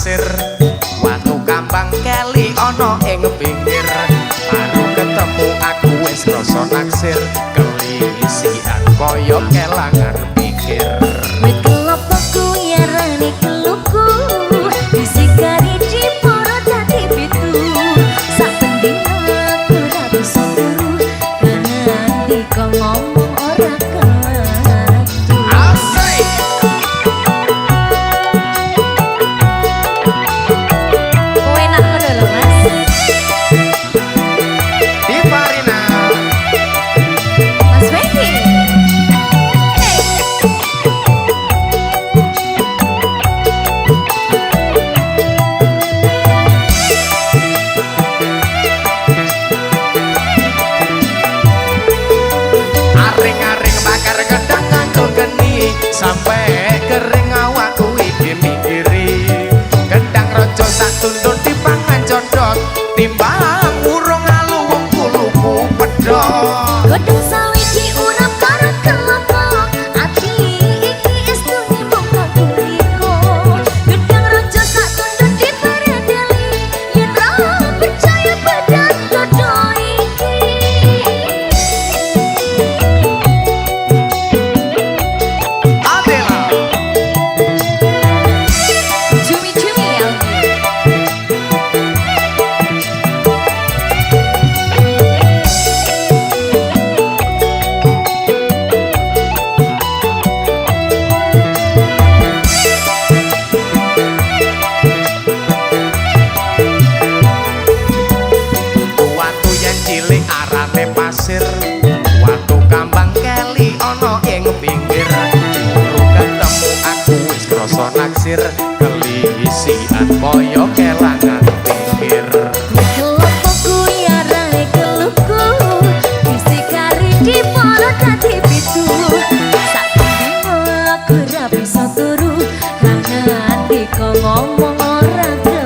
pasir watu kambang keli ana ing pinggir baru ketemu aku wis rasa naksir kelisian kaya kelangan pikir wit kelopokku ya rani keluku disikari di poro dadi pitu sak pendina aku ra bisa turu kanthi kok ngomong ora ketu asik enak ngono lho Mas di Farina Mas Wendy aring-aring bakar gedang nganggo geni sampai kering awakku iki mikiri gedang raja sak tundun dipangan codot timbang urung alu wong kuluku pedhot godhong sawi diurap karo kelopok ati iki estune mung kakuriko gedang raja sak tundun diperendeli yen ra percaya pada dodo iki Adela cumi-cumi ya watu yen cilik arane pasir watu kambang keli ana ing pinggir baru ketemu aku wis krasa naksir kelisian kaya kelangan pikir kelopokku ya rae keluku disikari di poro dadi pitu sak dino aku ra bisa turu nganti kok ngomong ora ketu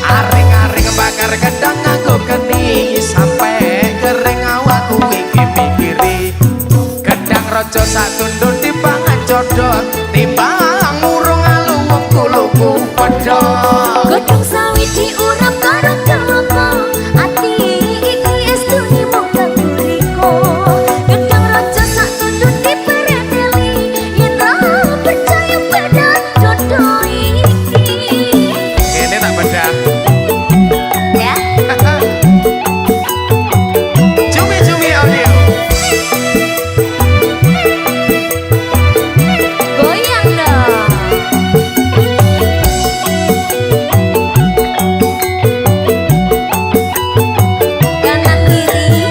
aring-aring bakar gedang nganggo geni sampai kering awakku iki mikiri gedang raja sak tundun dipangan codot timbang urung alu wong kuluku pedhot godhong sawi diurap karo kelopok ati iki estune mung kakuriko gedang raja sak tundun diperendeli yen ra percaya pada dodo iki ini tak bedak ya cumi-cumi audio goyang dong kanan kiri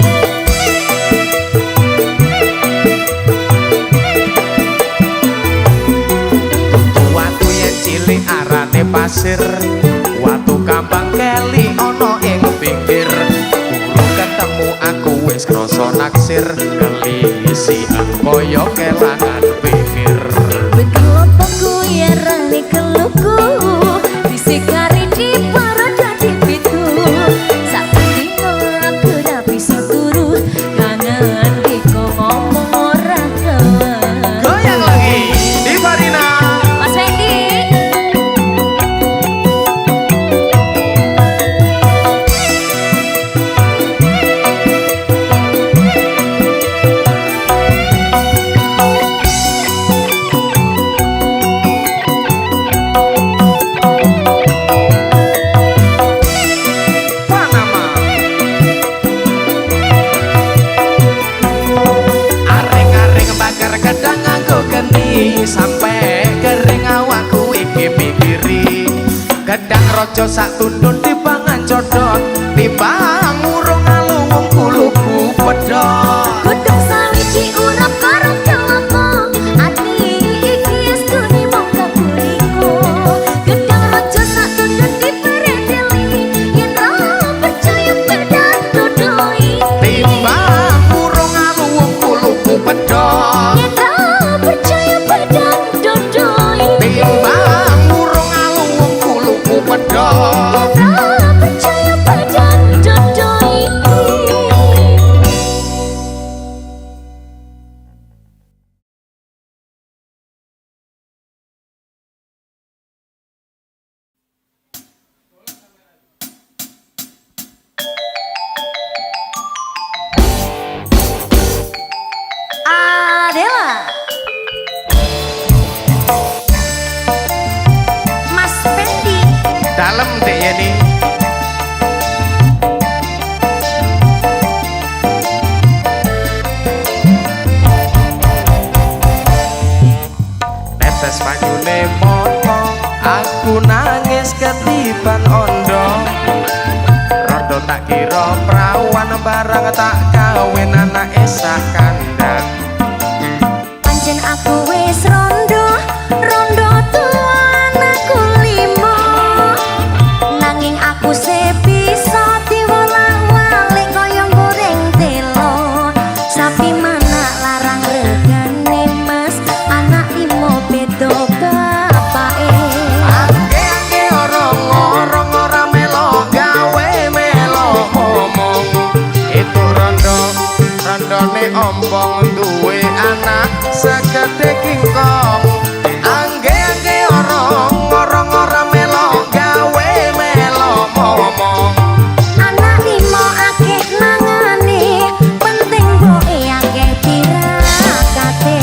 watu yen cilik arane pasir watu kambang keli ana ing pinggir kulo ketemu aku wis krasa naksir kelisian kaya kelangan pikir wit kelopokku ya rani keluku disikari di poro dadi pitu sak dino aku ra bisa turu nganti kok ngomong ora ketu goyang lagi di Farina Mas Wendy Panama aring-aring bakar gedang nganggo geni sampai kering awakku iki mikiri gedang raja sak tundun dipangan codot timbang urung alu wong kuluku pedhot godhong sawi diurap karo kelopok ati iki estune mung kakuriko gedang raja sak tundun diperendeli wis ketiban ondo rondo tak kira prawan barang tak kawin anak sak kandang pancen aku wis rondo tuwa anakku limo nanging aku bisa diwolak-walik kaya goreng telo sapi mana larang regane mas anak limo beda bapake angge orang ora melo gawe melo ngomong itu rondone ompong duwe anak segede kingkong angge orang ora melo gawe melo ngomong anak limo akeh nangane penting boe akeh tirakate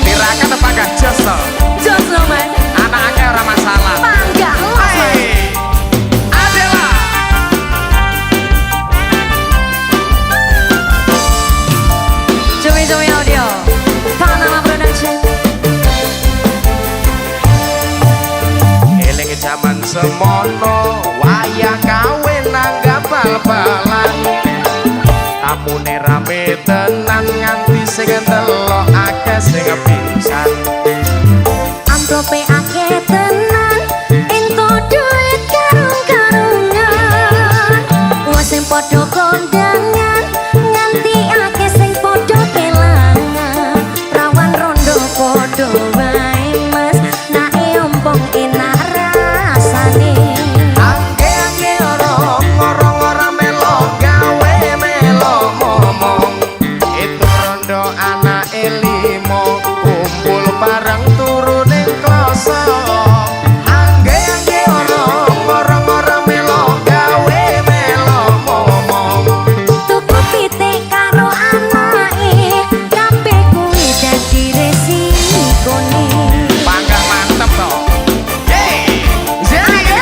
tirakat apa gak jos to jos lo mas anak akeh ora masalah panggak mas Adela Cumi audio Panama Production eling jaman semono wayah kawin nanggap bal-balan tamune rame tenan nganti sing delok akeh sing pingsan amplope akeh tenan ento duit karung-karungan wong sing padha kondangan nganti akeh sing padha kelangan rawan rondo padha wae mas nae ompong enak rasane angge orang ora melo gawe melo ngomong itu rondo anak limo kumpul bareng turune kloso angge orang ora melo gawe melo ngomong tuku pitik karo anake kabeh kuwi dadi resikone panggang mantep to yeay jadi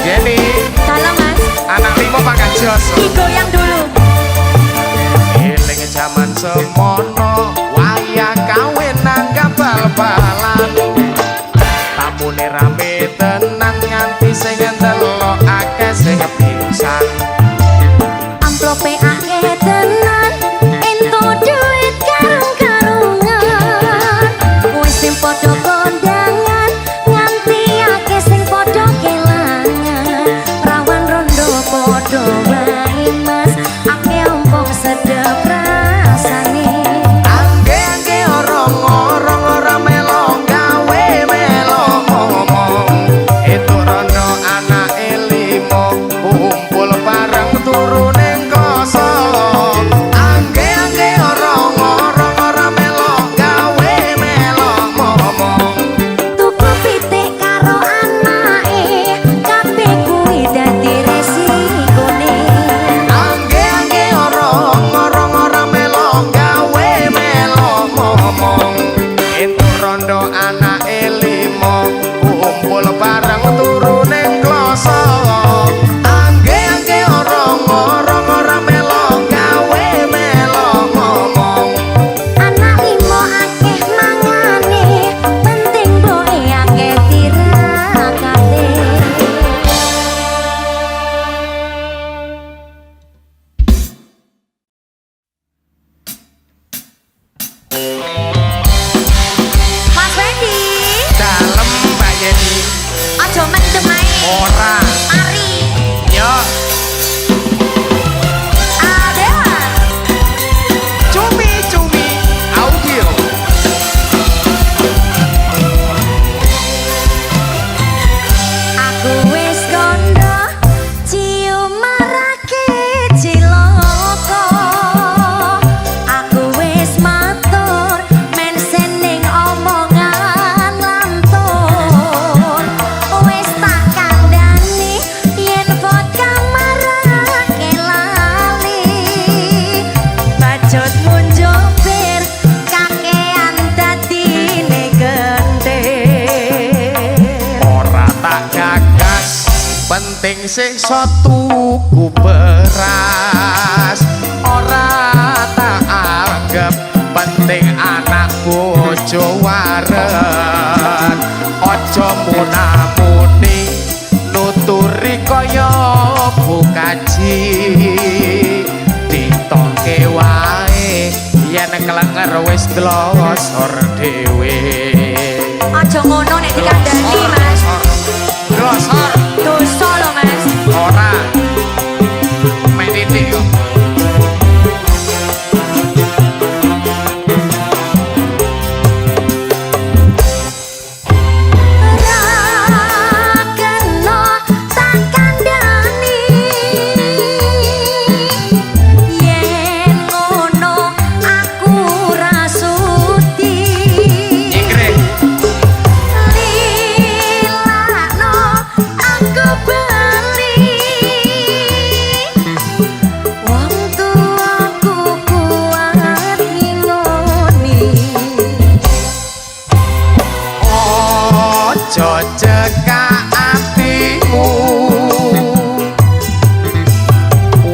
Jenny salam mas anak limo pangkat jos digoyang dulu eling jaman semono wayah kawin nanggap bal-balan tamune rame tenan nganti sing ndelok akeh sing pingsan amplope akeh tenan ento duit karung-karungan wis sing padha kondangan nganti akeh sing padha kelangan rawan rondo padha wae mas akeh ompong sedep rasane angge orang ora melo gawe melo ngomong itu rondo anak limo kumpul bareng turune kloso angge orang ora melo gawe melo ngomong tuku pitik karo anake kabeh kuwi dadi resikone angge orang ora melo gawe melo ngomong itu rondo anak limo kumpul bareng turune kloso angge orang ora melo gawe melo ngomong anak limo akeh mangane penting boe akeh tirakate Mas Fendi dalem Mbak Yeni aja mendem ae ora mari yo Adela cumi audio aku wis kondo cium marake ciloko aku wis matur men seneng omongan lantur wis tak kandhani yen vodka marake lali bajot munjopir kakean dadine gentir ora tak gagas penting sik tuku beras anggap penting anak bojo waren aja munamuni nuturi kaya bukaji ditoke wae yen kelenger wis glosor dhewe aja ngono nek dikandani Mas glosor dosa lho Mas ora mek titik kok cekak atimu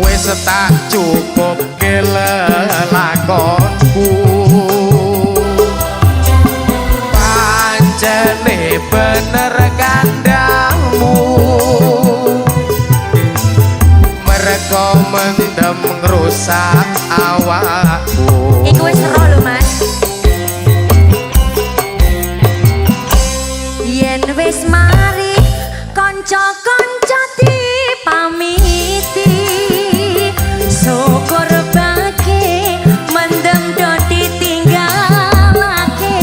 wis tak cukup kelelakonku pancene bener kandamu mereka mendem ngrusak awakku iku wis ero lho Mas yen wis mari kanca-kanca dipamiti syukur bagi mendem do ditinggalake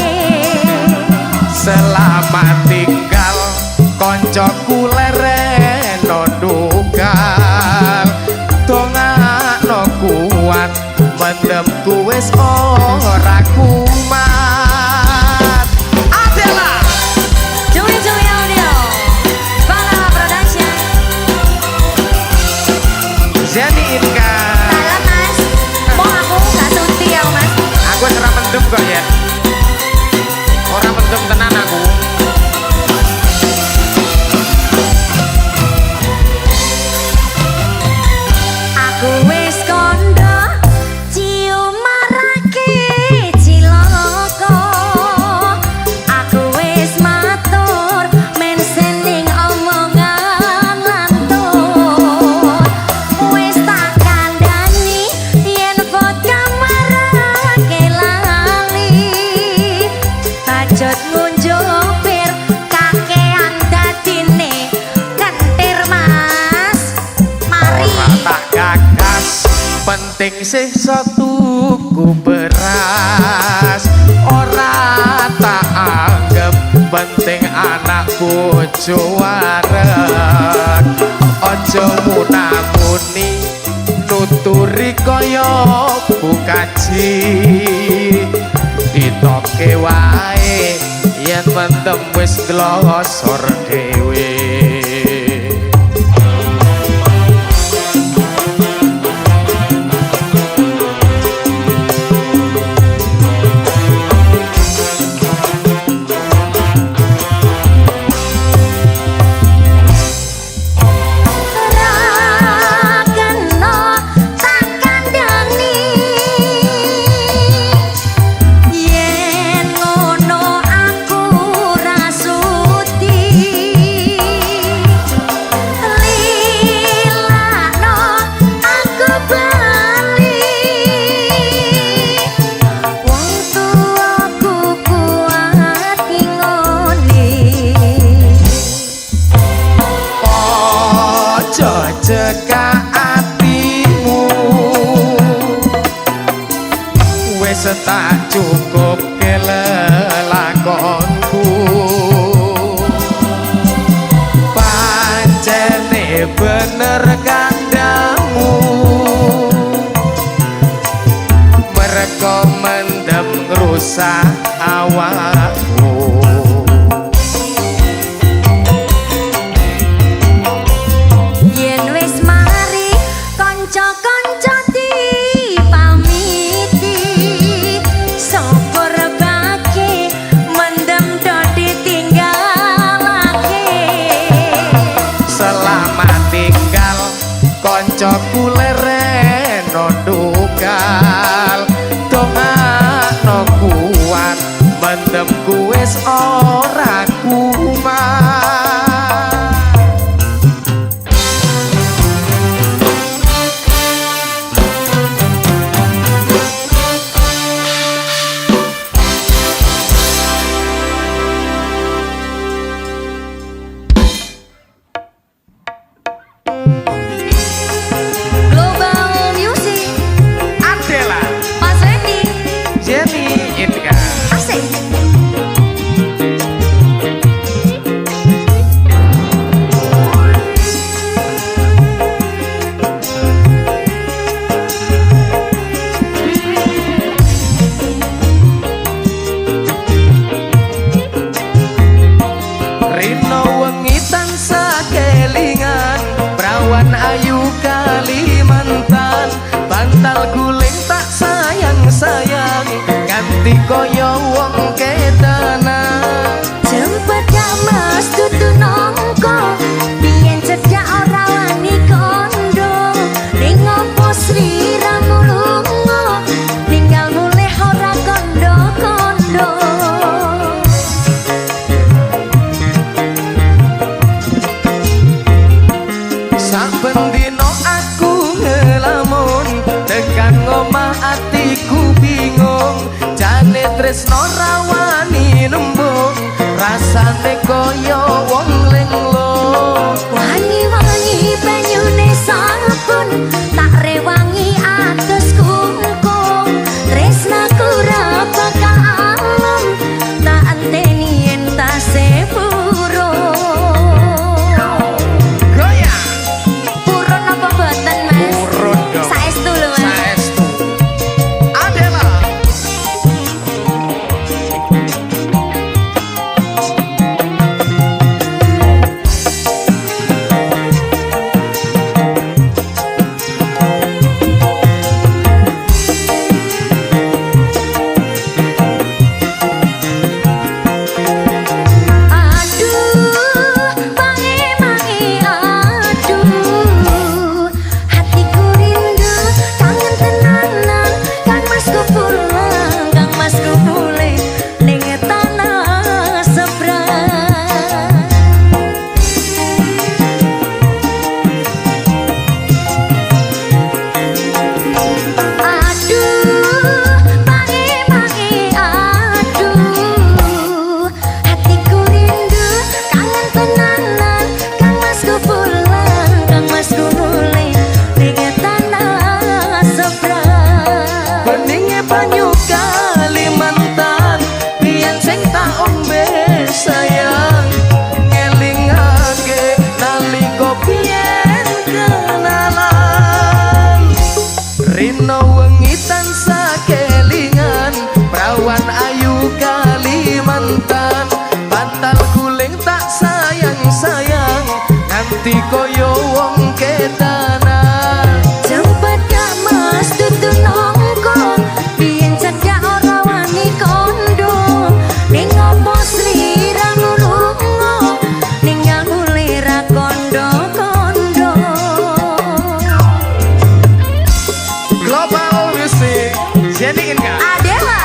selamat tinggal koncoku lereno dugal dongakno kuat mendemku wis ora kumat Adela Cumi-cumi audio Bala Production Zeni Inka salam Mas mau aku gak sunti ya Mas aku ora mendem kok ya ora mendem tenan aku aku wis kondo cium marake ciloko aku wis matur mensening omongan lantur wis tak kandhani yen vodka marake lali bajot ngunjupir kakean dadine kentir Mas mari ora tak gagas penting sisa tuku beras ora tak anggap penting anak bojo wareg aja munamuni nuturi kaya bukaji ditoke wae yen mendem wis glosor dhewe Rakeno tak kandhani yen ngono aku rasuti lilano aku bali wong tuaku kuat ngoni aja cekak atimu wis tak cukup kelelakonku pancene bener kandamu mereka mendem ngrusak awakmu yen wis mari kanca-kanca dipamiti syukur bagi mendem do ditinggalake selamat tinggal koncoku lereno dugal dongakno bantal guling tak sayang-sayang ganti koyo wong kedanan jemput gak mas dudu nongko biyen cedak ora wani kondo ning opo sliramu lunga tinggal mulih ora kondo-kondo saben dino aku ngelamun tekan ngomah atiku bingung jane tresno rawani nembung rasane koyo wong lenglo wangi-wangi banyune sabun tak rewangi atus kungkung tresnaku ra bakal alem tak anteni yen tasih ganti koyo wong kedanan jemput gak mas dudu nongko biyen cedak ora wani kondo ning opo sliramu lunga ninggal mulih ra kondo-kondo global music jadi enggak Adela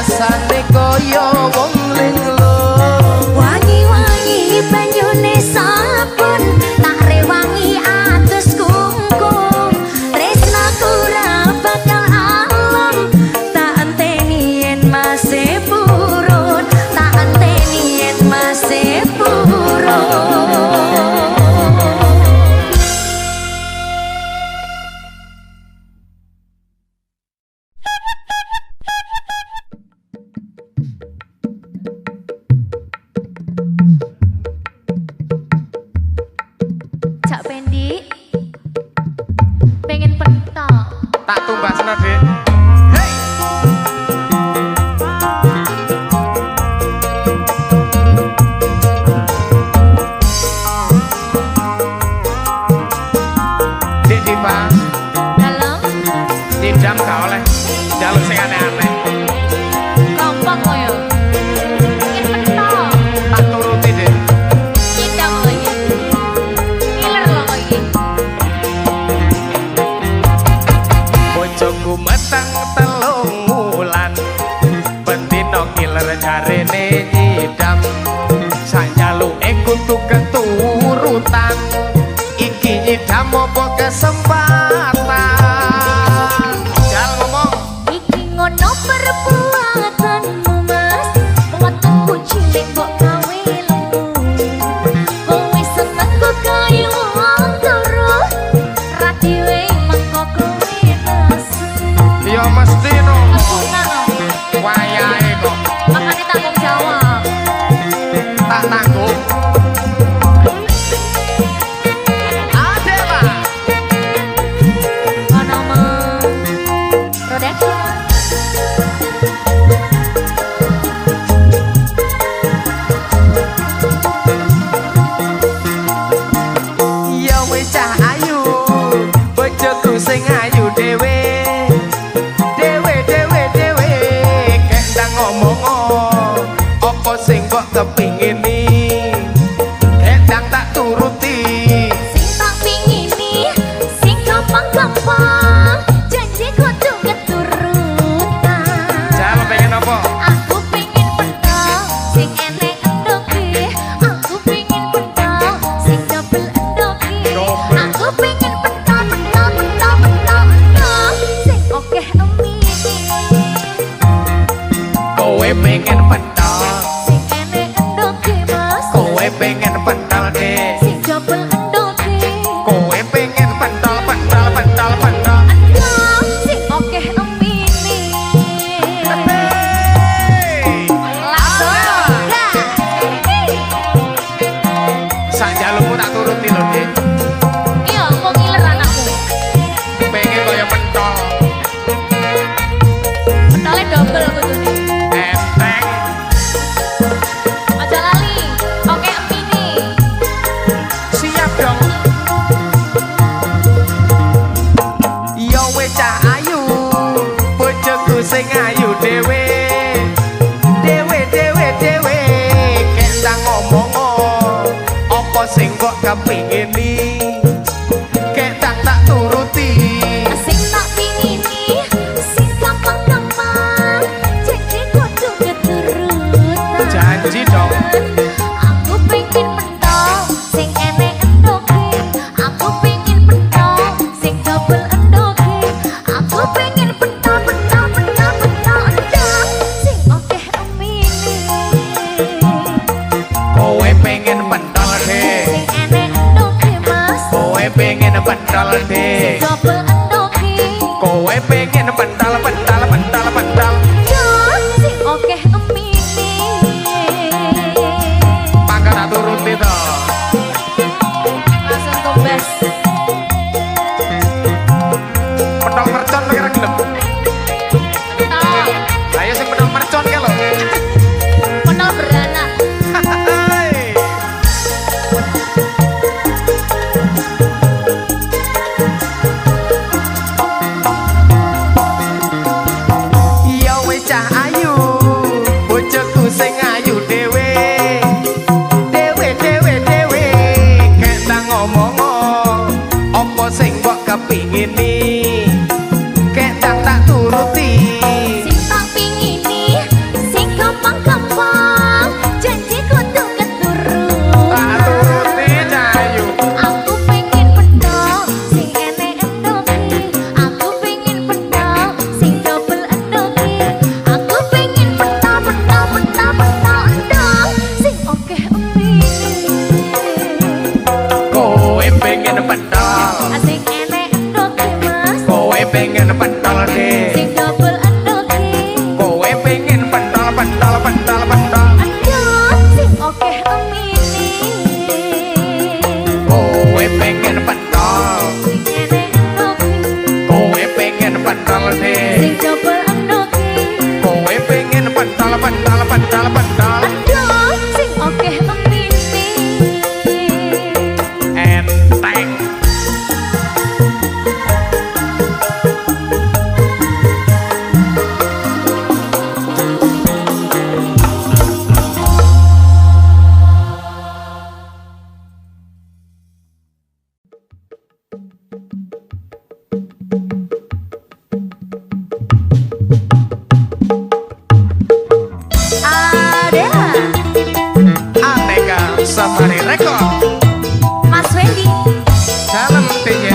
rasane koyo wong lenglo wangi-wangi banyune sabun tak rewangi atus kungkung tresnaku ra bakal alem tak anteni yen masih purun tak anteni yen masih purun Cak Pendi pengen pentok tak tumbasno Dik. Hey mopo kesempatan. Jal ngomong Iki ngono perbuatanmu mas, wetengku cilik kok gawe lemu. Kowe seneng kok kayu antara, ra dhewe mengko kowe nesu. ya mesti no Aku wayahe kok makane tanggung jawab. tak tanggung. Adela Ono mah production. ya wis cah ayu bojoku sing ayu dhewe dhewe dhewe dhewe kek ndang ngomong apa sing mbok kepingini kek ndang tak turuti Sing tak pingini, sing gampang-gampang, janji kudu keturutan. jam pengen apa Aku pengen pentol, sing enek endoke. Aku pengen pentol, sing double endoke. Double. Aku pengen pentol, pentol, pentol, pentol, pentol, sing okeh emini. kowe pengen pentol Sing enek endoke mas, kowe pengen pentol deh sing double endoke. kowe pengen pentol pentol pentol pentol Endol, sing okeh emini. Hey! Sak jalukmu tak turuti lho Dik Iya, mau ngiler anakku. pengen kaya pentol Pentolnya double kudu nih. enteng Aja lali, oke emini. siap dong yo wis cah ayu bojoku sing ayu dhewe dhewe dhewe dhewe kek ndang ngomong apa sing mbok kepingini kek ndang tak turuti Sing tak pingini, sing gampang-gampang, janji kudu keturutan. janji dong Aku pengen pentol, sing enek endoke. Aku pengen pentol, sing double endoke. Aku pengen pentol, pentol, pentol, pentol, endol, sing okeh emini. kowe pengen pentol deh Sing enek endoke mas, kowe pengen pentol deh double endoke. kowe pengen pentol pentol pentol pentol Endol, sing okeh emini. pangkat tak turuti to Langsung tumbas. pentol mercon kira gelem Pentol, ayo sing pentol mercon ke lho pentol beranak. Hai. Ya wis cah ayu bojoku sing ayu dhewe dhewe dhewe dhewe kek ndang ngomong apa sing mbok kepingini kek ndang tak turuti Sing tak pingini, sing gampang-gampang, janji kudu keturutan. tak turuti cah ayu Aku pengen pentol, sing enek endoke. Aku pengen pentol, sing double endoke. Aku pengen pentol, pentol, pentol, pentol, endol, sing okeh emini. kowe pengen pentol Sing enek endoke mas, kowe pengen pentol deh sing double endoke. kowe pengen pentol pentol pentol pentol Endol, sing okeh emini. kowe pengen pentol Sing enek endoke. kowe pengen pentol deh Sing double endoke. kowe pengen pentol pentol pentol pentol Endol, sing okeh emini. enteng Safari Record Mas Wendy. dalam tinggi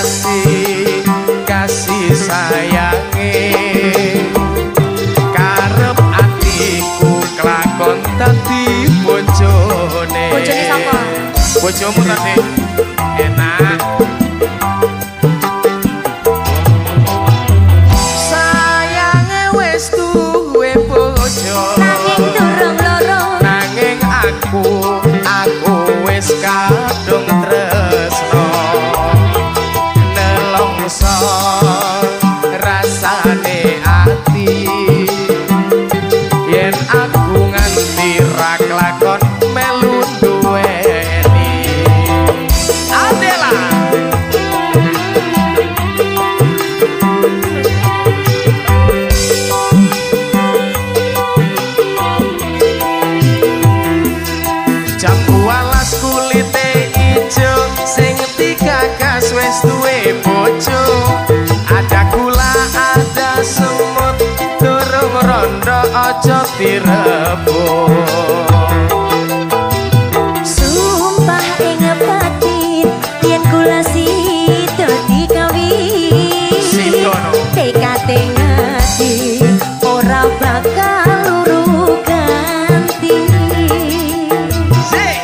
kasih kasih sayange karep atiku kelakon dadi bojone. Bojone sapa? Bojomu tadi enak. Sayange wis duwe bojo Nanging durung loro. nanging aku wis kadung tresno nelongso rasane ati yen aku nganti ra kelakon melu duweni Adela. Jambu alas kulite ijo sing digagas wis duwe bojo ada gula ada semut durung rondo aja direbut. Sumpah ing batin yen kula sida dikawin. Sidono. Tekate ngati ora bakal luru ganti. Sik.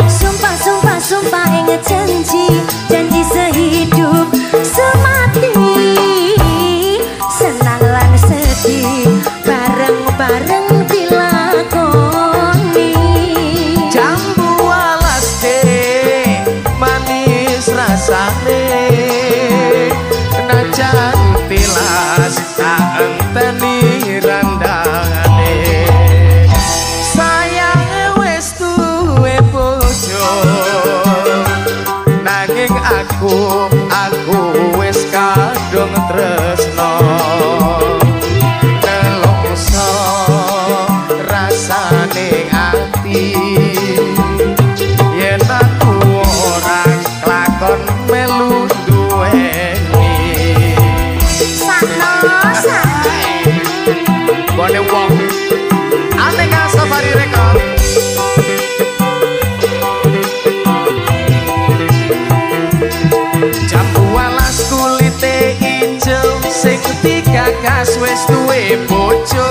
Sumpah sumpah sumpah ing janji janji sehidup semati. Senang lan sedih bareng-bareng dilakoni. Jambu alas de manis rasane najan tilas tak enteni randangane sayange wis duwe bojo nanging aku wis kadung tresno nelongso rasane ati yen aku ora lakon melu duweni Sakno sak bone wong Aneka Safari Record. Jambu alas kulite ijo sing digagas wis duwe bojo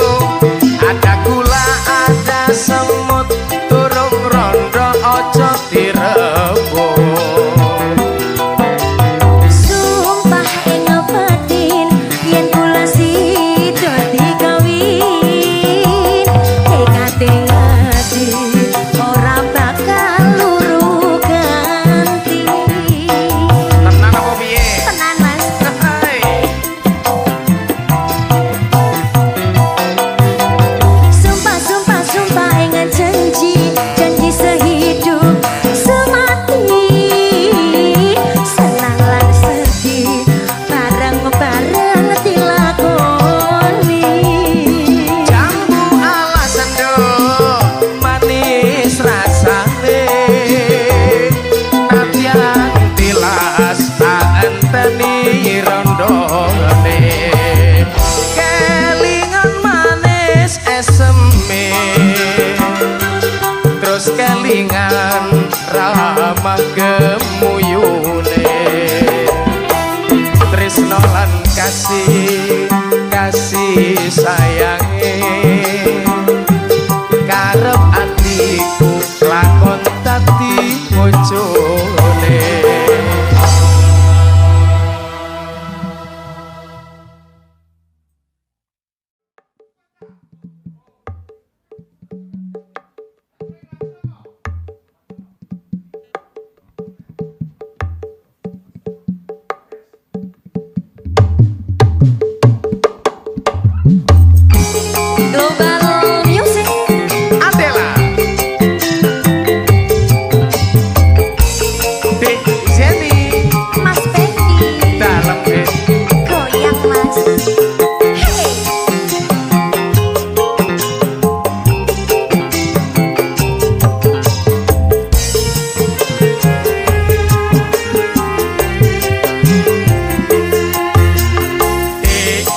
ada gula ada semut durung rondo aja direbut. sumpah ing batin yen kula sida dikawin. Tekate ngati ora bakal luru ganti. Tenan apa piye? Tenan Mas. Hai. Sumpah sumpah sumpah ing janji janji sehidup semati. Senang lan sedih bareng-bareng dilakoni. Jambu alas endok manis rasane nadyan tilas tak enteni rondone kelingan manis eseme terus kelingan ramah gemuyune tresno lan kasih kasih sayange karep atiku lakon dadi bojone. Global Music Adela Dek Zeni Mas Fendi dalam dek goyang Mas. Hey.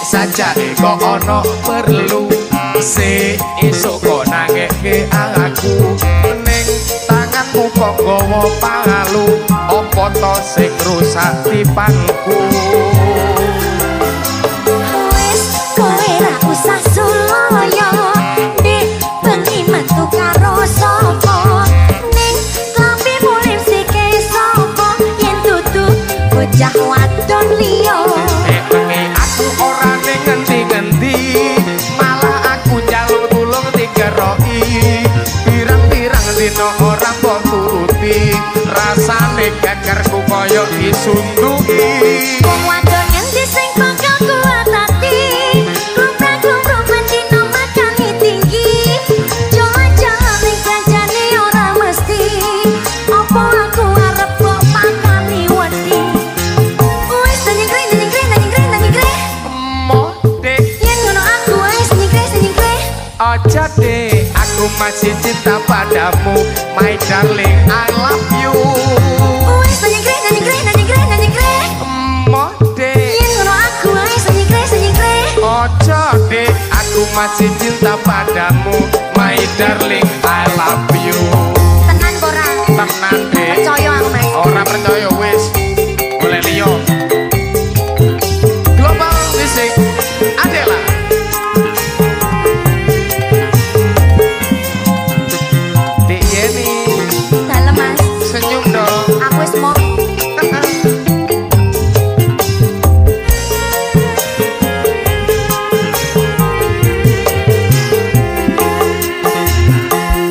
saja kok ono perlu se esok kok nangeke aku kok gawa palu apa to sing rusak tipanku Wis kowe ra usah suloyo nek bengi metu karo sapa ning klambi mulih sike sapa yen dudu bocah wadon liya bengi aku ora ning ngendi-ngendi malah aku njaluk tulung digeroki pirang-pirang dina ora mbok turuti rasane gegerku koyo disunduki wong wadon ngendi sing bakal kuat ati kumprang-kumprung mendino makani tinggi jalan-jalan ning kancane ora mesti apa aku arep kok makani wedi wis nyengkre mode yen ngono aku wis nyengkre aja deh aku masih cinta padamu my darling I love you wis nyengkre mode yen ngono aku wis nyengkre aja deh aku masih cinta padamu my darling I love you tenan ora tenan deh percaya aku Mas ora percaya wis boleh liyo global music Adela Dek Yeni dalem Mas senyum dong aku wis mau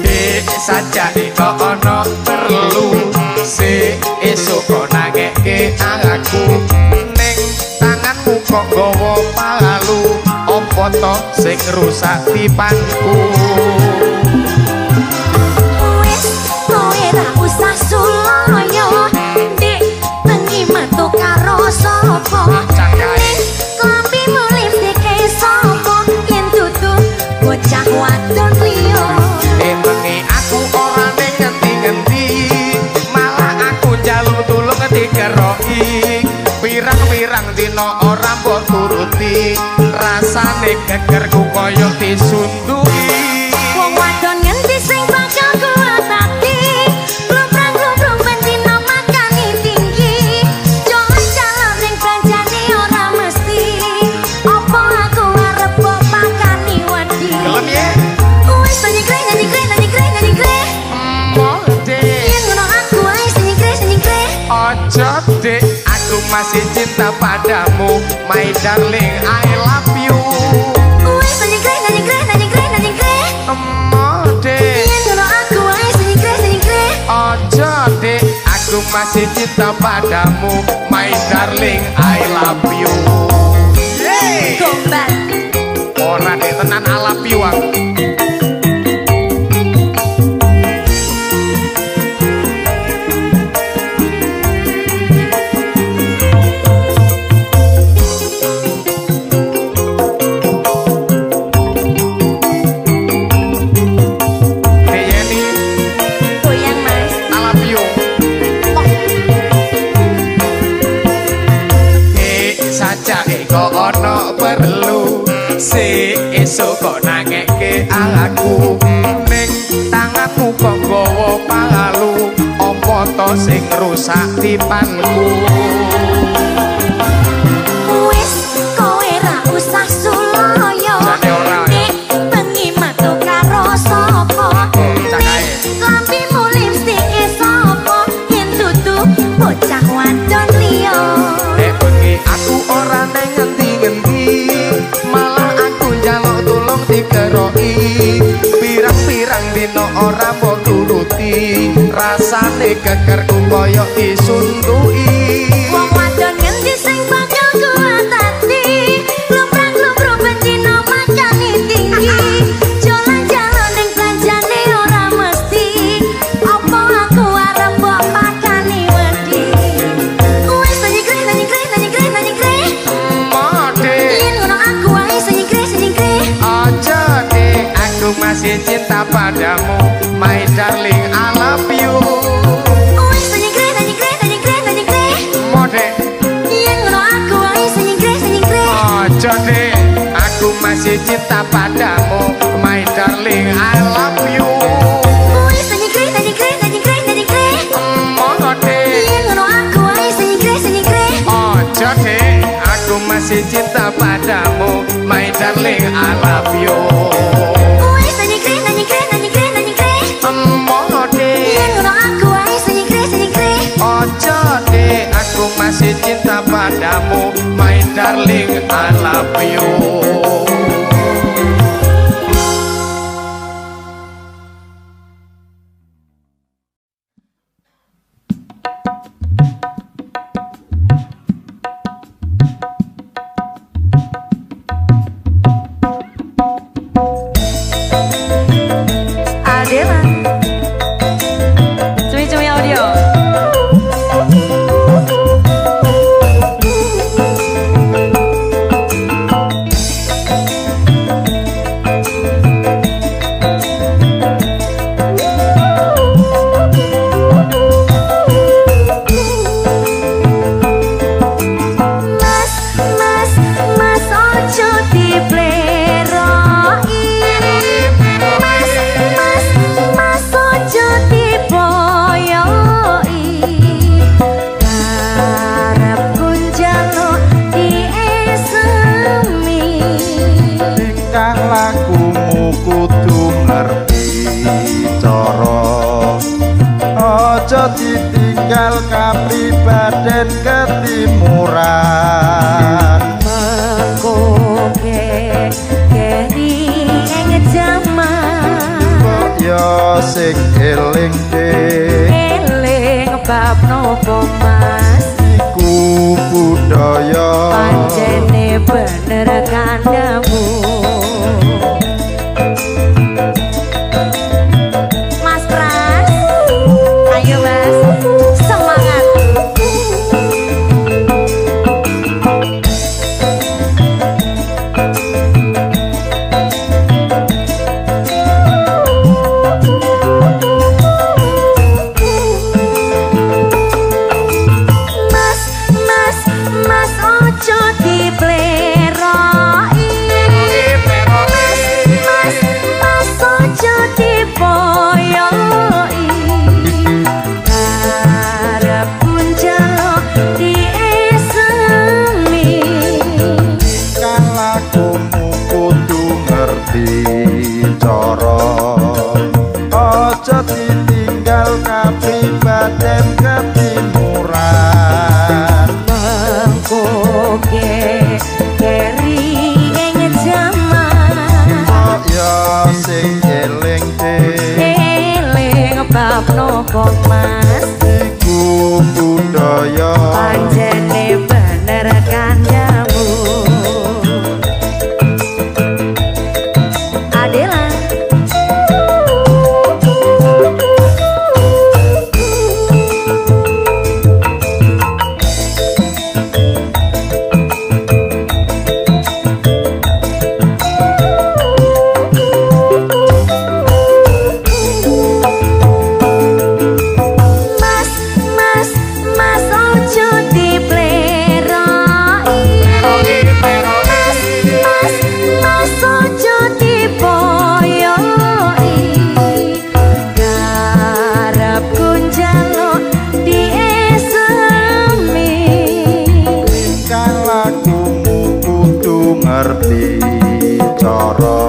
Dek saja kok ono perlu si esok kok nangeke aku ning tanganmu kok gawa palu opo to sing rusak tipanku wis kowe ra usah suloyo nek bengi metu karo sapa Cangkai. klambi mulih sike sapa yen dudu bocah wadon liya bengi aku ora ning ngendi-ngendi malah aku njaluk tulung digeroki pirang-pirang dina ora mbok turuti rasane gegerku koyo disunduki wong wadon ngendi sing bakal kuat ati lumprang-lumprung bendino makani tinggi jalan-jalan ning kancane ora mesti apa aku arep kok makani wedi gelem ye wis nyengkre mode yen ngono aku wis nyengkre aja dek aku masih cinta padamu my darling I love you wis nyengkre mode yen ngono aku wis nyengkre aja dek aku masih cinta padamu my darling I love you yeay gombal ora dek tenan I love you aku Dek Yeni goyang Mas I love you saja kok ono perlu si esok kok nangeke aku ning tanganmu kok gawa palu apa to sing rusak tipanku wis kowe ra usah suloyo Jane ora, ya. nek bengi metu karo sapa cakae klambi mulih sike sapa yen dudu bocah wadon liya bengi aku ora neng ngendi-ngendi malah aku njaluk tulung digeroki pirang-pirang dina ora mbok turuti rasane gegerku koyo disunduki wong wadon ngendi sing bakal kuat ati lumprang-lumprung bendino makani tinggi jalan-jalan ning kancane ora mesti apa aku arep mbok makani wedi wis nyengkre mode yen ngono aku wis nyengkre aja deh aku masih cinta padamu my darling I love you wis nyengkre mode yen ngono aku wis nyengkre aja deh aku masih cinta padamu my darling I love you wis nyengkre masih cinta padamu, my darling I love you. Wes nyengkre nyengkre Mode yen ngono aku wes nyengkre ojo deh, aku masih cinta padamu, my darling I love you. Adela cumi-cumi audio. Mas ojo dipleroi. Mas ojo diboyoi. Karepku njaluk diesemi. Tingkah lakumu kudu ngerti cara, aja ditinggal kapribaden ketimuran. Mengkoke keri ing jaman. Kok ya sing eling Eling bab nopo mas, iku budaya. pancene bener kandamu. Mas Pras, ayo mas, semangat. Mas ojo dipleroi. Mas ojo diboyoi. Karepku njaluk diesemi. Tingkah lakumu kudu ngerti cara, aja ditinggal kapribaden ketimuran. Mengkoke keri ing jaman. Kok ya sing eling Eling bab nopo mas, iku budaya. pancene bener kandamu. Adela Mas ojo dipleroi. Mas ojo diboyoi. Karepku njaluk diesemi. Tingkah lakumu kudu ngerti cara,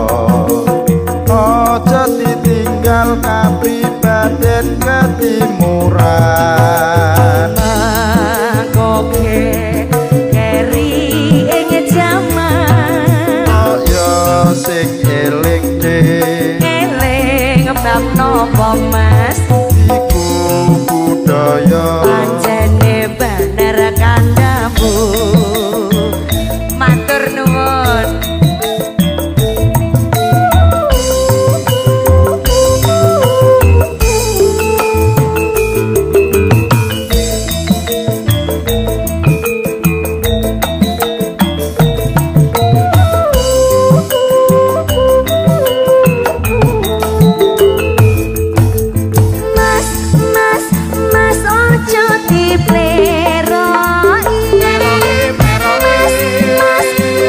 aja ditinggal kapribaden ketimuran. Mengkoke keri ing jaman. Kok ya sing eling Eling bab nopo mas, iku budaya. pancene bener kandamu. Matur nuwun. Mas ojo dipleroi.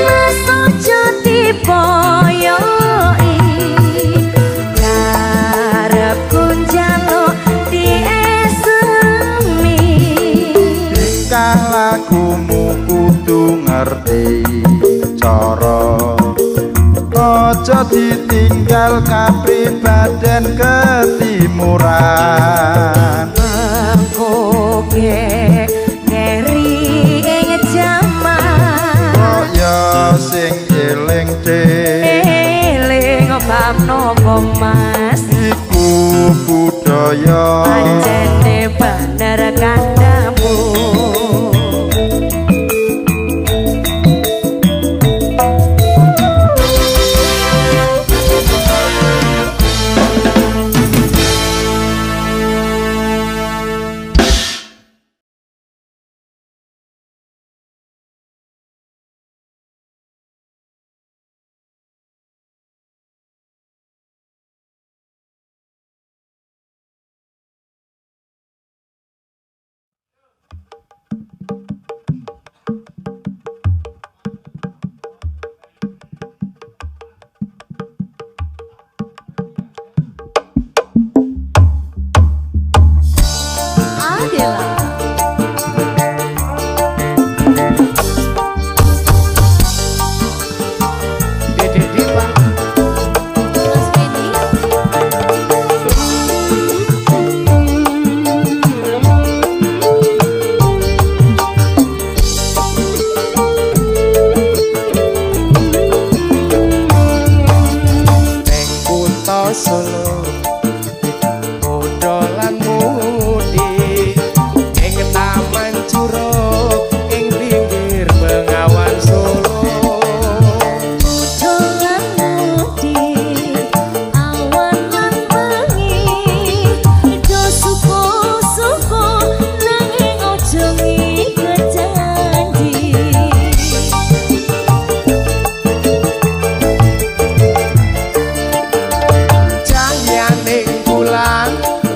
Mas ojo diboyoi. Karepku njaluk diesemi. Tingkah lakumu kudu ngerti ditinggal kapribaden ketimuran. Mengkoge ngeri ing jaman Kaya sing eling eling bab nopo mas iku budaya pancene bener kandamu.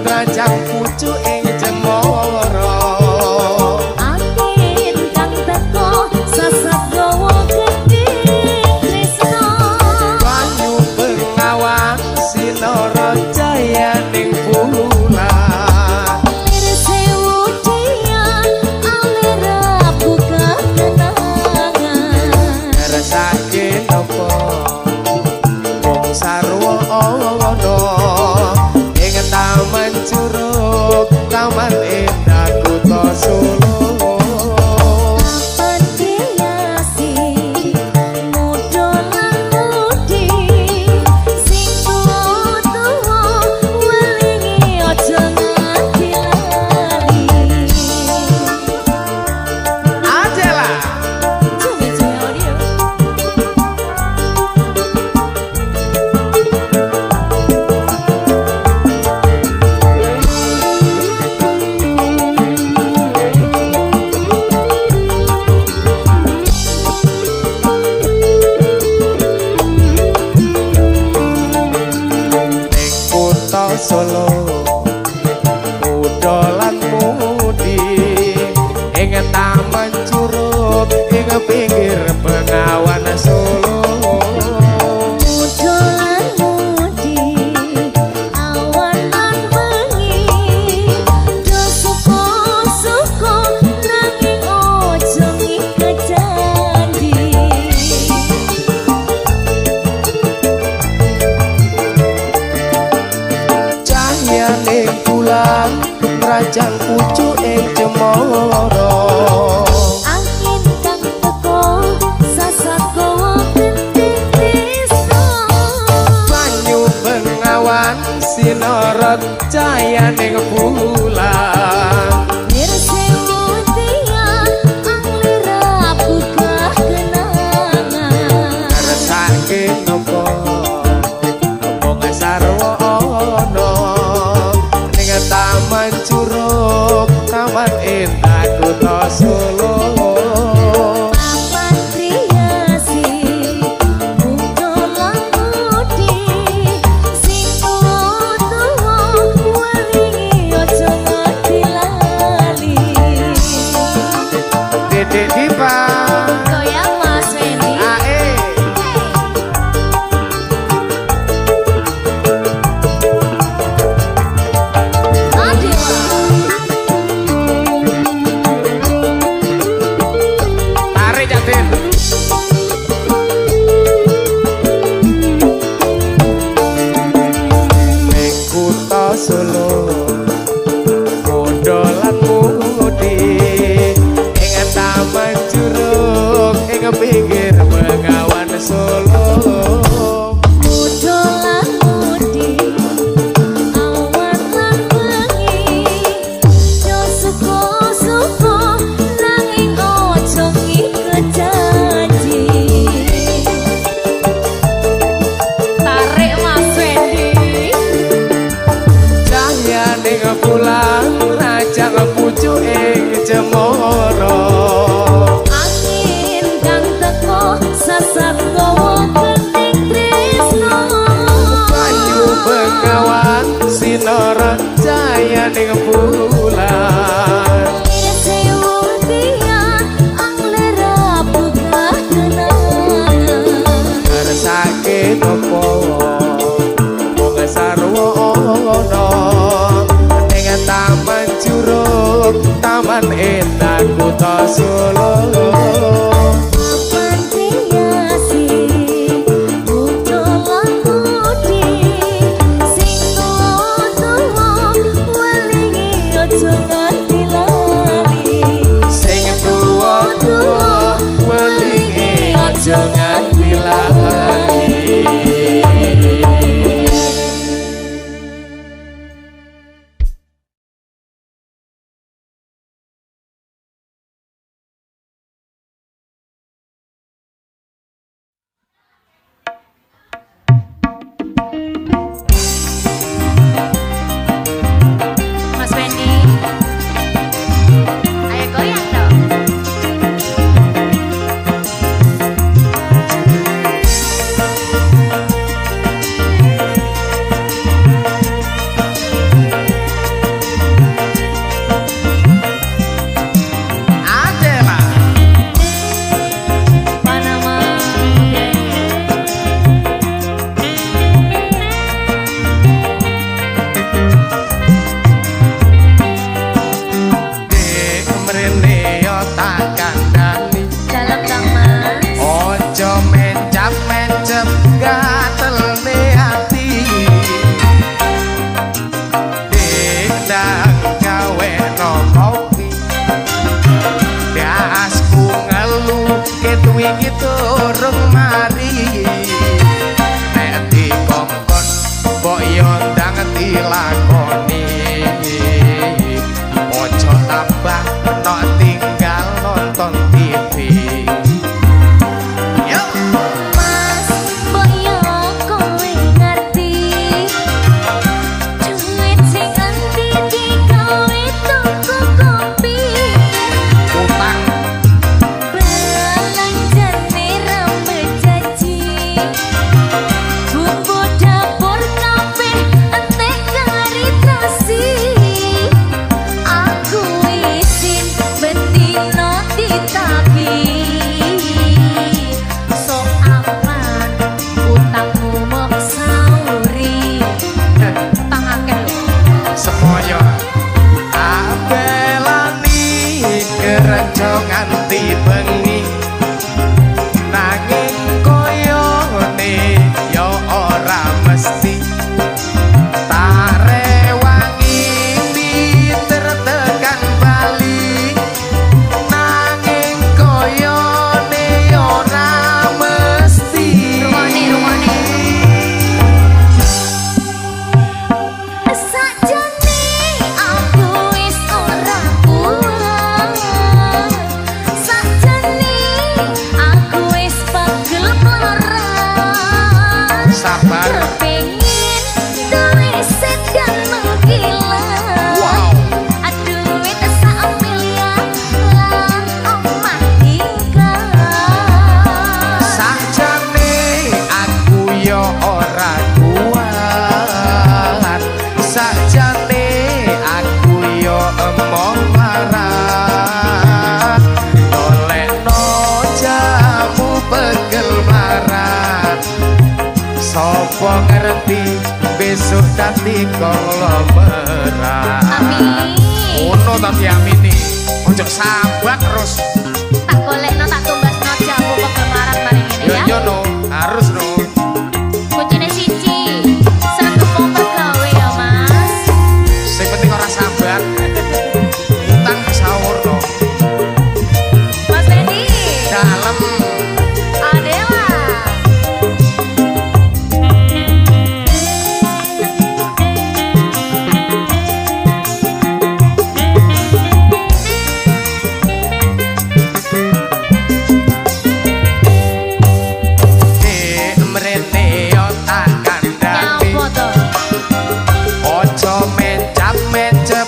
Rajang pucuk ing cemara angin kang teko sasat gawa penting tresno banyu bengawan sinarot cahya ning bulan nirsewu tiang anglira buka kenangan rasake nopo nopo ngasarwa ono ning taman curug taman indah kota Solo papan kriasi buka lamudi sing tuwa-tuwa welingi aja ning bulan sewu tiang anglera buka kenangan ngersake nopo wong sarwono ning taman Curug taman endah kota Solo jangan bilang lagi. Mas Wendy, ayo goyang dong. Wingi turung mari nek dikongkon mbok yo ndang dilakoni ojo tambah nek tinggal nonton TV yo Mas mbok yo kowe ngerti duit sing endi digawe tuku kopi utang bumbu dapur kabeh entek garitasi aku isin bendino ditagi sok aman utangmu mok sauri tangake semoyo abelani kerejo nganti bengi nanging koyone yo ora mesti tarewangi ditertekan bali nanging koyone ora mesti rumane sakjane aku wis ora kuat sakjane aku wis pegel peran sabar kepengin duwe sedan mengkilat wow duit sak miliar lan omah tingkat sakjane aku yo ora kuat sakjane aku yo emoh marah dolekno jamu pegel marah sapa ngerti besok dadi konglomerat amin ono tapi amini ojo sambat terus tak golekno tak tumbasno jamu pegemaran mari ngene ya yo no harus no kuncine siji satu kompor gawe ya Mas sing penting ora sambat utang sahur no Mas Wendy dalam Adela mrene yo tak kandhani nyapo to ojo mencap-mencep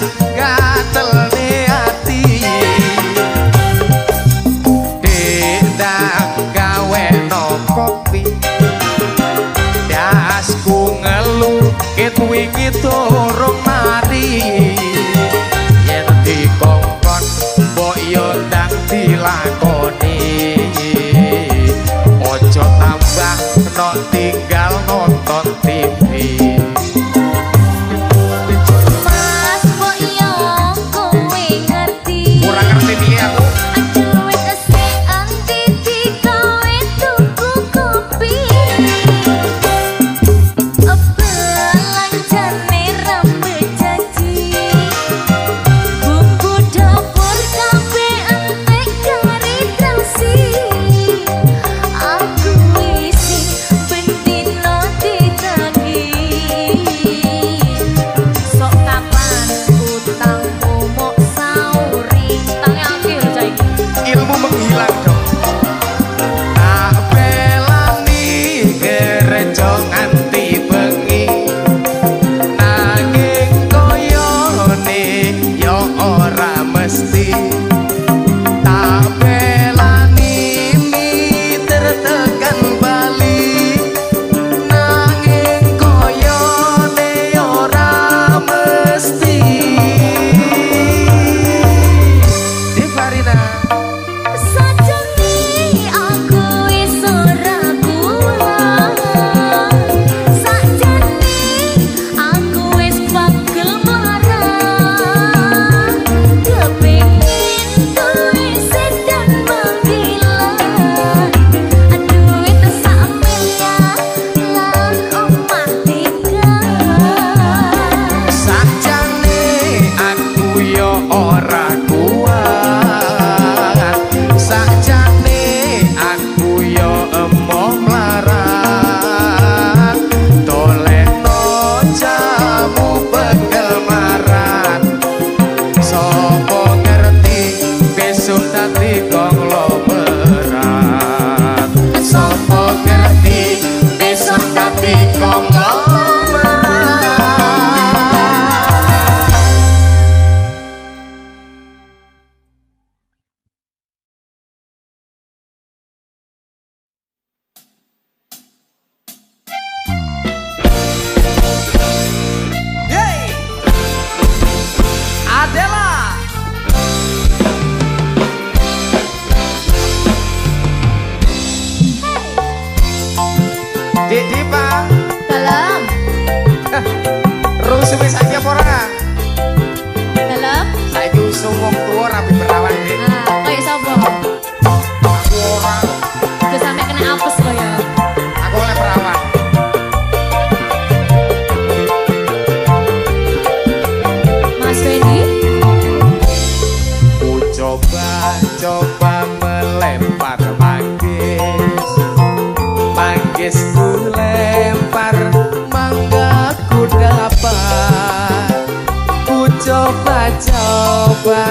coba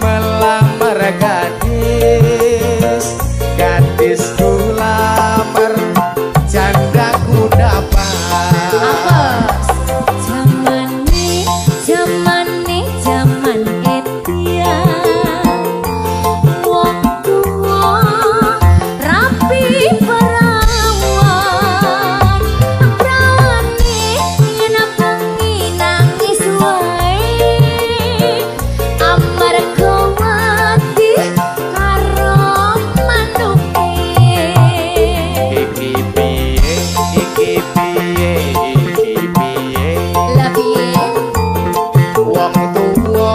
melamar gadis, gadisku lamar jandaku dapat. Apes zaman edian wong tuwa rapi perawan prawane yen bengi nangis wae amarga wedi karo manuke. Iki piye, iki piye, iki piye. Lah piye Wong tuwa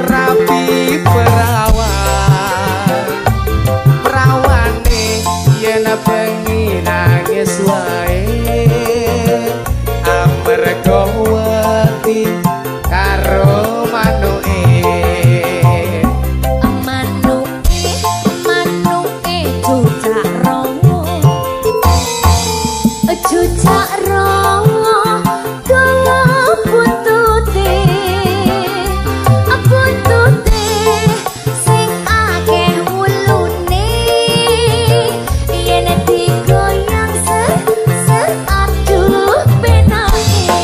rapi perawan, prawane yen bengi nangis wae amarga wedi karo manuke. manuke cucak rowo dawa buntute sing akeh wulune yen digoyang ser aduh penake.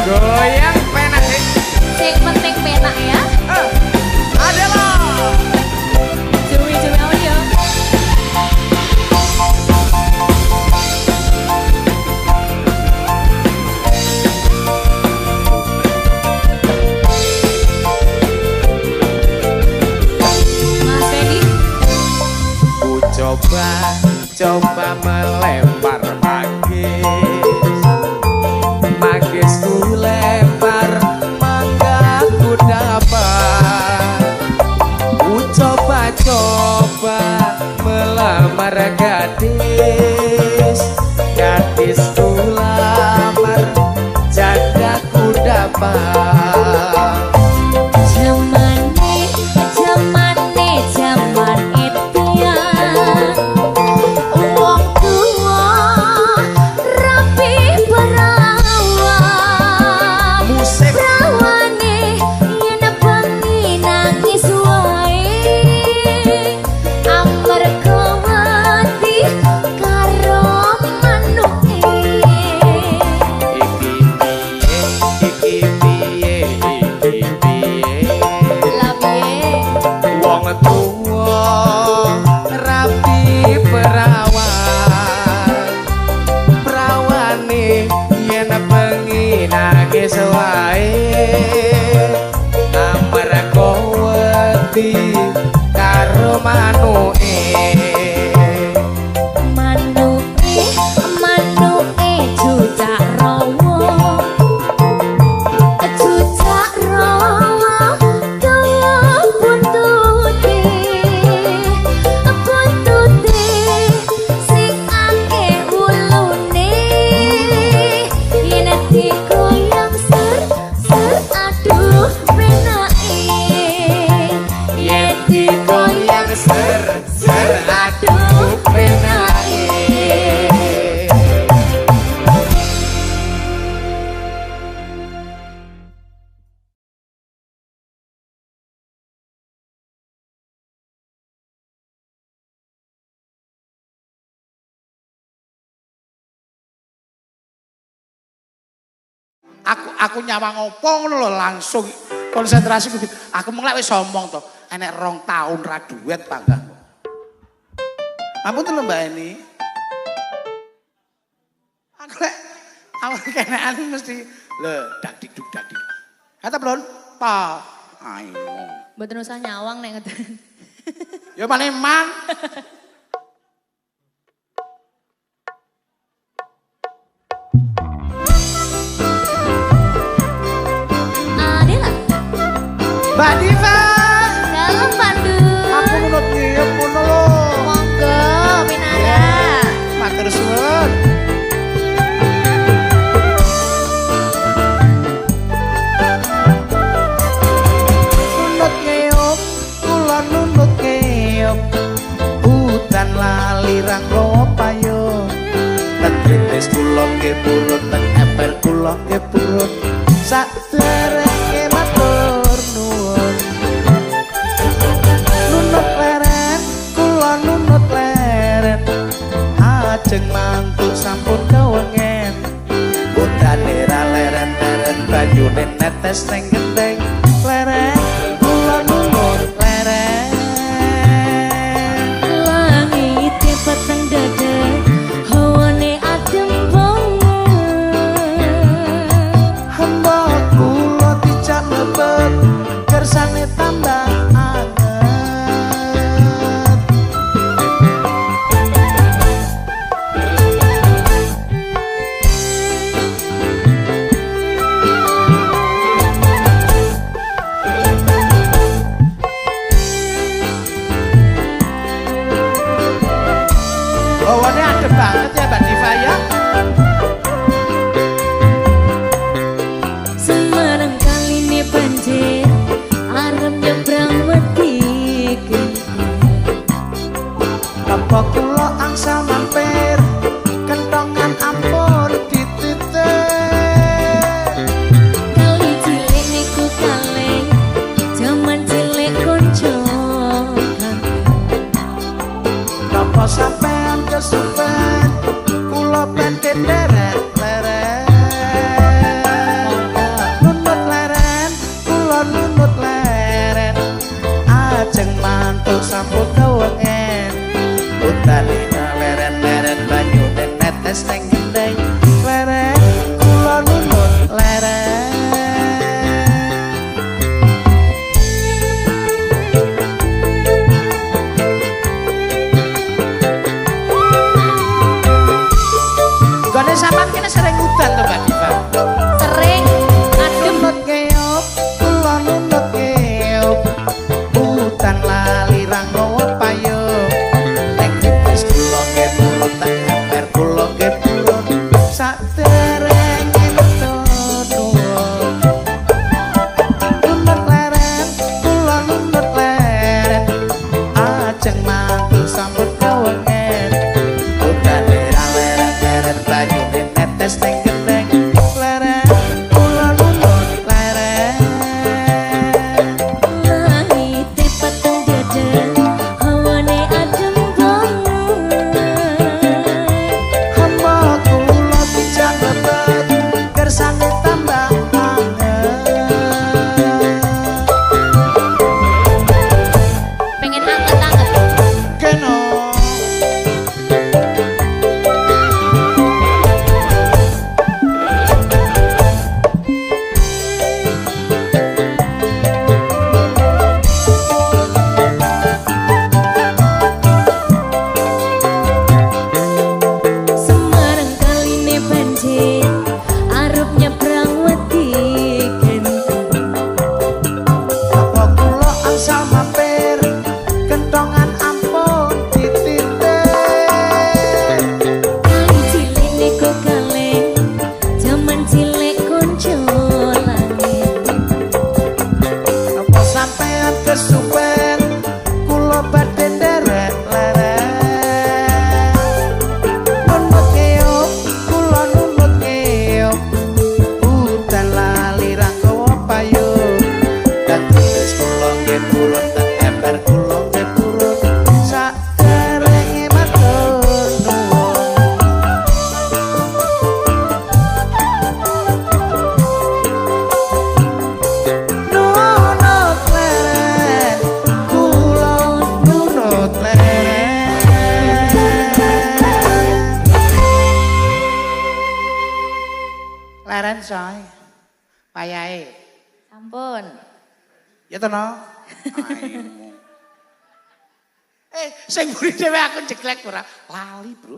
Goyang penak Sing penting penak ya. adalah Jumi audio. Mas Fendi. ku coba melempar magis ku lempar maka ku dapat. Ku coba melamar gadis, gadis ku lamar jandaku dapat. Zaman edian wong tuwa rapi perawan Musik prawane yen bengi nangis wae amarga wedi karo manuke. iki piye, iki piye. Lah piye Wong tuwa rapi perawan, prawane yen bengi nangis wae amarga wedi karo manuke. manuke cucak rowo dawa buntute sing akeh wulune yen digoyang ser aduh penake. Yen digoyang ser aduh penake. Aku nyawang opo ngono lho langsung konsentrasi gitu. Aku mung lek wis omong to, enek 2 tahun ra duet panggah. Ampun lho Mbak Eni. Aku lek awak kenekan mesti lho dak dik. Kata Bron, pa. Ayo. Mboten usah nyawang nek ngeten. Ya paling mang. Adela. Mbak Diva. Dalam Pandu. Aku menurut ngiyep ngono lho. Monggo Minara. Matur suwun. Nunut ngeyop, kula nunut ngeyop. Hutan lali ranggo payo. Tetritis kula nggih purut kula nggih purun saderenge matur nuwun nunut leren kula nunut leren ajeng mantuk sampun kewengen utane ra leren-leren banyune netes ning gendeng leren kula nunut leren langit peteng dada hawane adem banget hamba kula dijak mlebet kersane tambah anget bawaannya adem banget ya Mbak Diva ya. Semarang kali ini banjir arep nyebrang wedi Apa kula angsal mampir kentongan ampun dititik kali cilik niku kaleng jaman cilik konco Napa sampean kesupen kula pendet leren nunut leren kula nunut leren ajeng mantuk sampun kewengen utane leren-leren banyune netes ning gendeng leren kula nunut leren gone sampean kene sering udan to Mbak Diva sering adem nunut keop kula nunut keop udan lali rangowo payung nek tipis kula nggih nunut tak emper kula nggih purun saderenge metu nuwun nunut leren kula nunut leren ajeng mantu sampun kewengen utane ra leren-leren banyune netes ning gendeng leren kula nunut leren langit peteng dada hawane adem banget hamba kula dijak mlebet kersane tambah anget pengen anget-anget kena Semarang kali ini banjir arep nyebrang wedi apa kula angsal mampir kentongan ampun dititik kali cilik niku kaleng jaman cilik konco langit apa sampean kesupen kula badhe nderek leren nunut keop kula nunut keop udan lali ranggawa payung dan tulis kula nggih purun tak emper kula nggih purun saderenge matur nuwun nunut leren kula nunut leren leren coy payahe sampun ya to no aimu sing mburi dhewe aku jeglek ora lali bro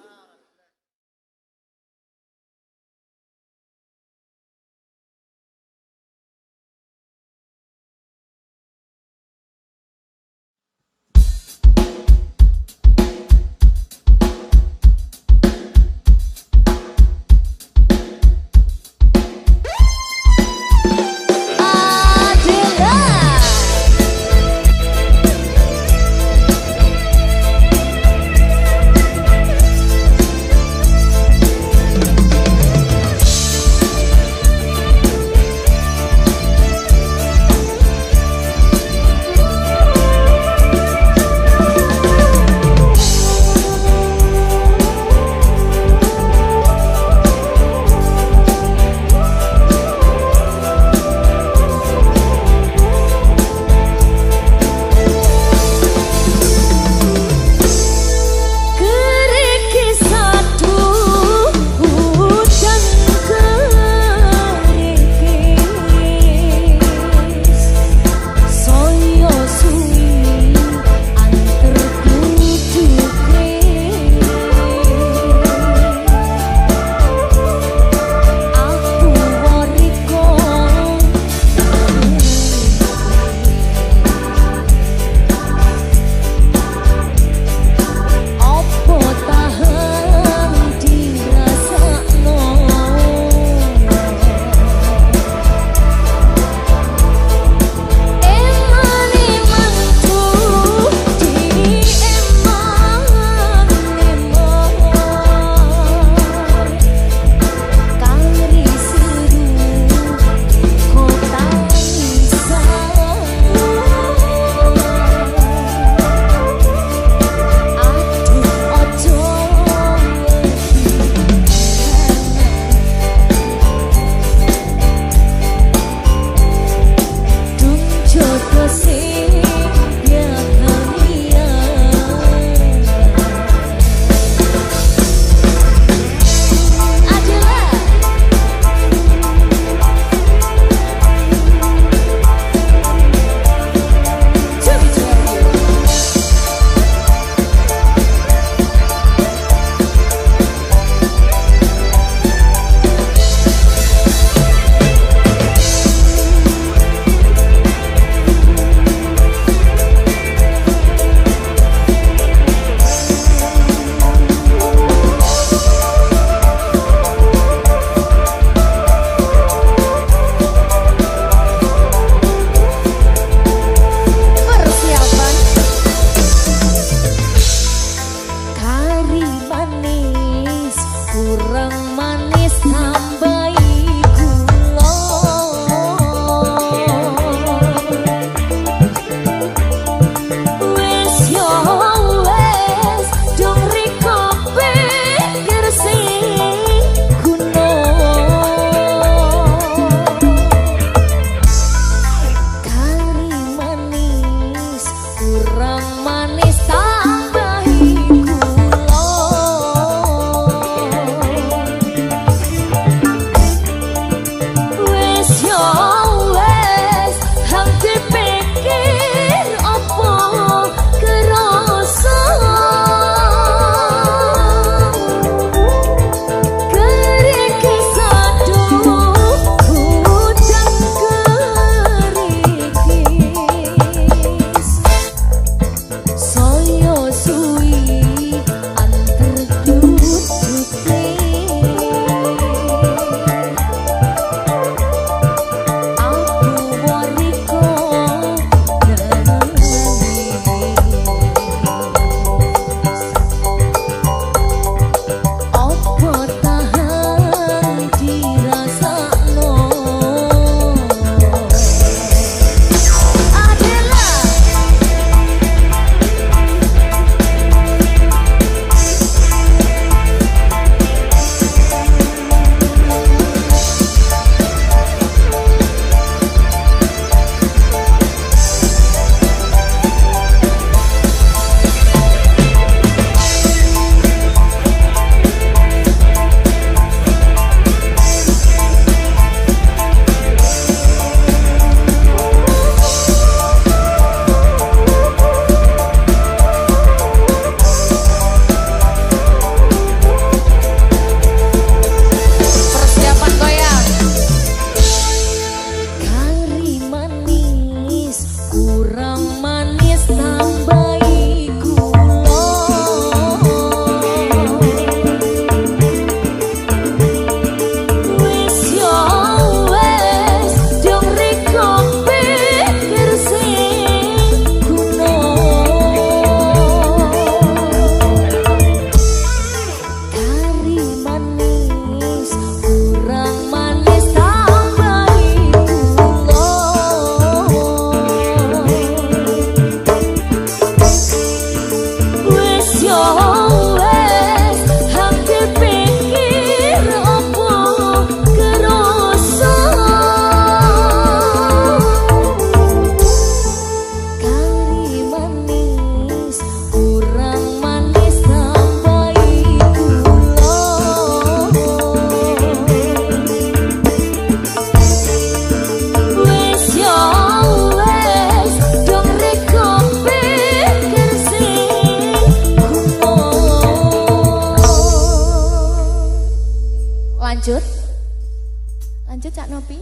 Lanjut Cak Nopi.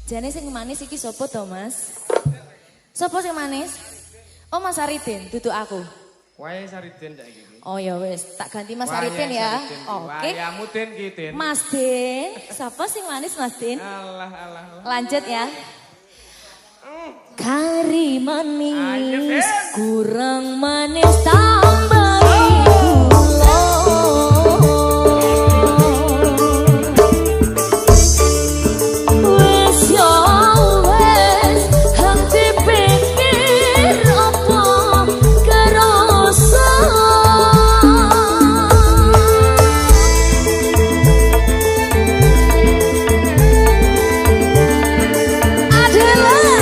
Jane sing manis iki sapa to, Mas? Sapa sing manis? Oh, Mas Aridin, duduk aku. Wae Saridin cak iki. Oh ya wis, tak ganti Mas Aridin ya. Oke. Wayamu Den ki Den. Mas Din, sapa sing manis Mas Din? Alah alah. Lanjut ya. Kari manis, kurang manis tambahi gula. Wes yo wes, hati pikir apa kerasa. Adalah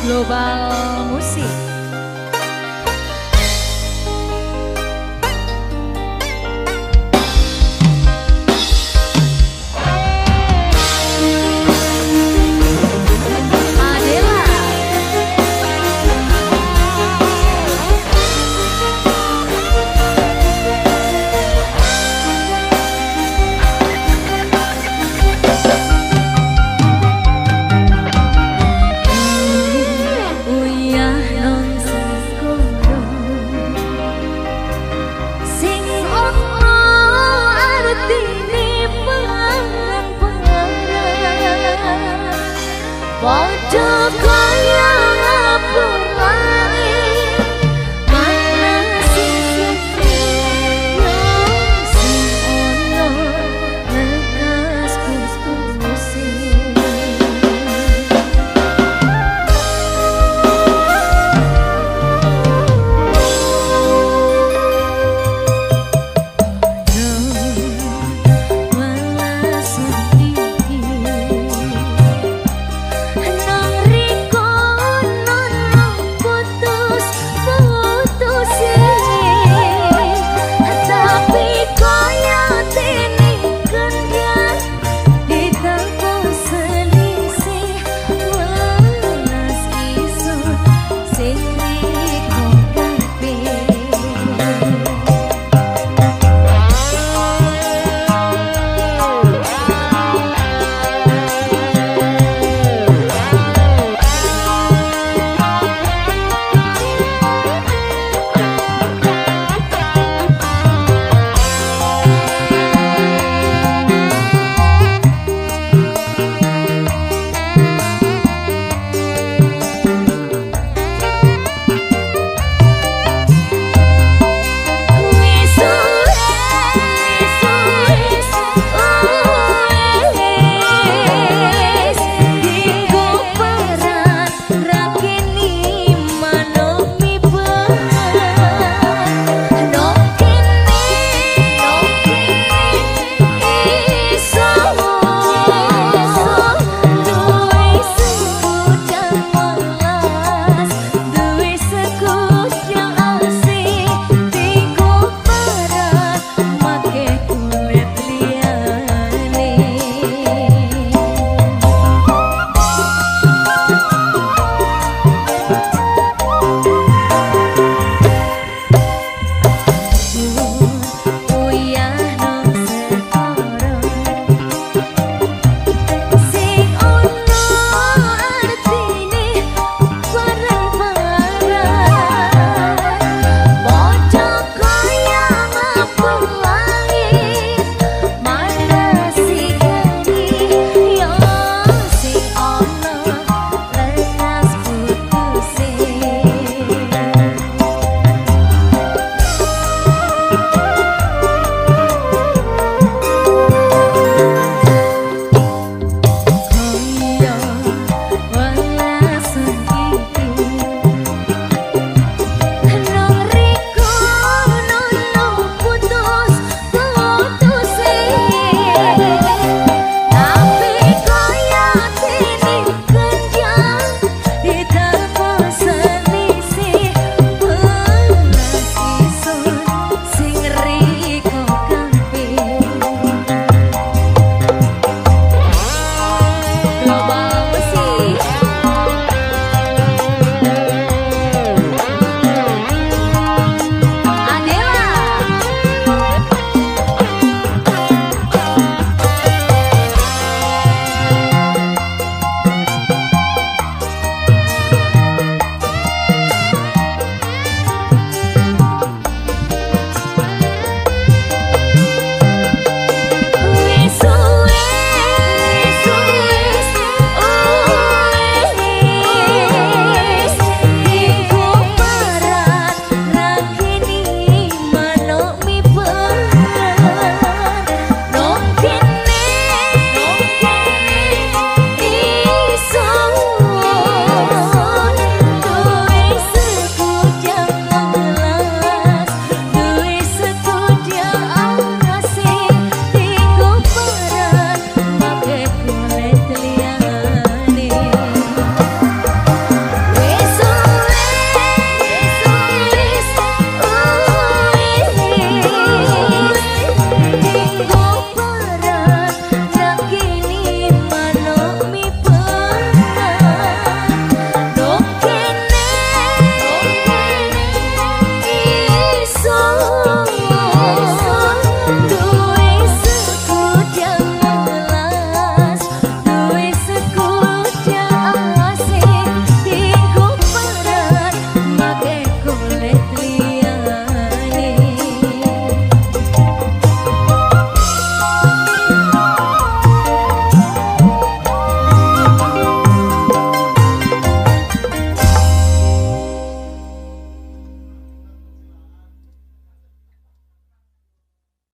Global Musik. Padha kaya